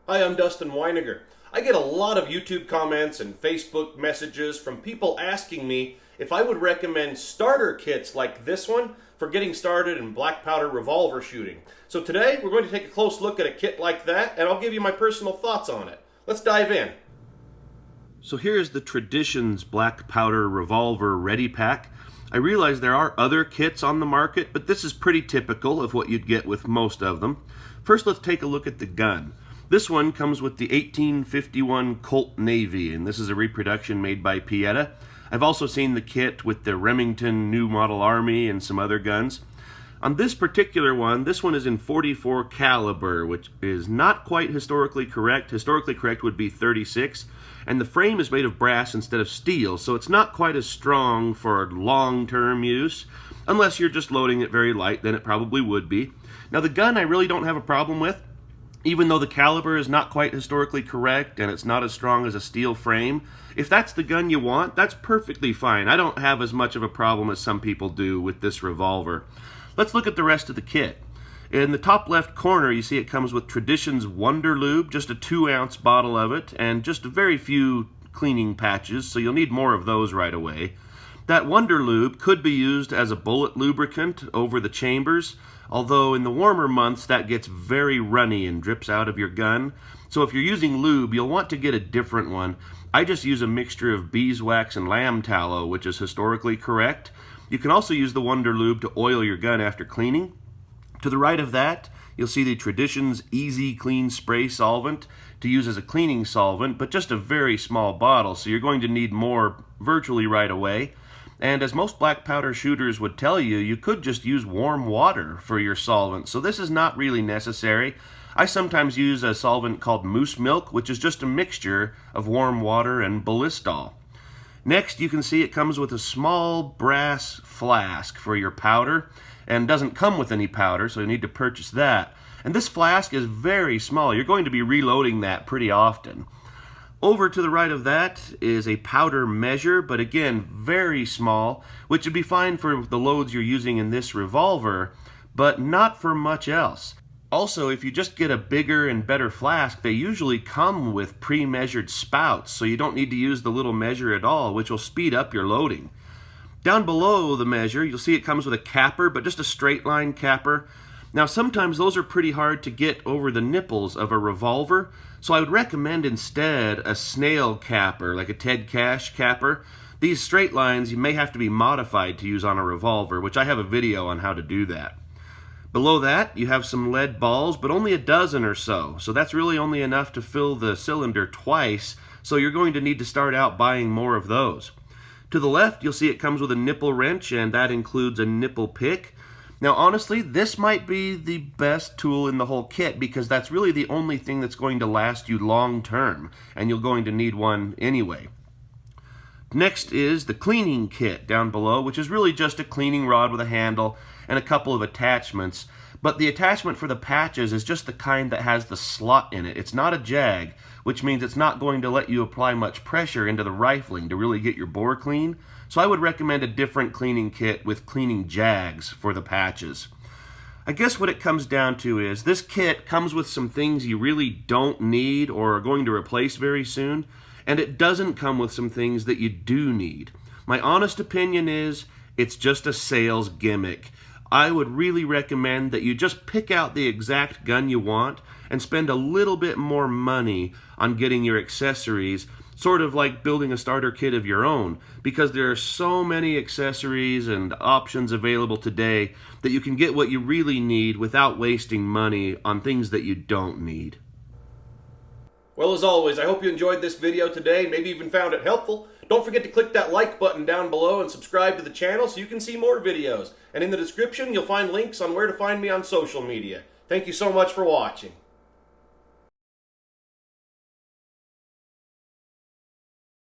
Hi, I'm Dustin Weiniger. I get a lot of YouTube comments and Facebook messages from people asking me if I would recommend starter kits like this one for getting started in black powder revolver shooting. So today we're going to take a close look at a kit like that, and I'll give you my personal thoughts on it. Let's dive in. So here's the Traditions black powder revolver redi-pak. I realize there are other kits on the market, but this is pretty typical of what you'd get with most of them. First, let's take a look at the gun. This one comes with the 1851 Colt Navy, and this is a reproduction made by Pieta. I've also seen the kit with the Remington New Model Army and some other guns. On this particular one, this one is in .44 caliber, which is not quite historically correct. Historically correct would be .36, and the frame is made of brass instead of steel, so it's not quite as strong for long-term use. Unless you're just loading it very light, then it probably would be. Now, the gun I really don't have a problem with. Even though the caliber is not quite historically correct and it's not as strong as a steel frame, if that's the gun you want, that's perfectly fine. I don't have as much of a problem as some people do with this revolver. Let's look at the rest of the kit. In the top left corner, you see it comes with Traditions Wonder Lube, just a 2-ounce bottle of it, and just a very few cleaning patches, so you'll need more of those right away. That Wonder Lube could be used as a bullet lubricant over the chambers, although in the warmer months that gets very runny and drips out of your gun. So if you're using lube, you'll want to get a different one. I just use a mixture of beeswax and lamb tallow, which is historically correct. You can also use the Wonder Lube to oil your gun after cleaning. To the right of that, you'll see the Traditions Easy Clean Spray Solvent to use as a cleaning solvent, but just a very small bottle, so you're going to need more virtually right away. And as most black powder shooters would tell you, you could just use warm water for your solvent, so this is not really necessary. I sometimes use a solvent called moose milk, which is just a mixture of warm water and ballistol. Next, you can see it comes with a small brass flask for your powder, and doesn't come with any powder, so you need to purchase that. And this flask is very small. You're going to be reloading that pretty often. Over to the right of that is a powder measure, but again, very small, which would be fine for the loads you're using in this revolver, but not for much else. Also, if you just get a bigger and better flask, they usually come with pre-measured spouts, so you don't need to use the little measure at all, which will speed up your loading. Down below the measure, you'll see it comes with a capper, but just a straight line capper. Now, sometimes those are pretty hard to get over the nipples of a revolver, so I would recommend instead a snail capper, like a Ted Cash capper. These straight lines you may have to be modified to use on a revolver, which I have a video on how to do that. Below that, you have some lead balls, but only a dozen or so, so that's really only enough to fill the cylinder twice, so you're going to need to start out buying more of those. To the left, you'll see it comes with a nipple wrench, and that includes a nipple pick. Now, honestly, this might be the best tool in the whole kit because that's really the only thing that's going to last you long term, and you're going to need one anyway. Next is the cleaning kit down below, which is really just a cleaning rod with a handle and a couple of attachments. But the attachment for the patches is just the kind that has the slot in it. It's not a jag, which means it's not going to let you apply much pressure into the rifling to really get your bore clean. So I would recommend a different cleaning kit with cleaning jags for the patches. I guess what it comes down to is this kit comes with some things you really don't need or are going to replace very soon, and it doesn't come with some things that you do need. My honest opinion is it's just a sales gimmick. I would really recommend that you just pick out the exact gun you want and spend a little bit more money on getting your accessories, sort of like building a starter kit of your own, because there are so many accessories and options available today that you can get what you really need without wasting money on things that you don't need. Well, as always, I hope you enjoyed this video today and maybe even found it helpful. Don't forget to click that like button down below and subscribe to the channel so you can see more videos. And in the description, you'll find links on where to find me on social media. Thank you so much for watching.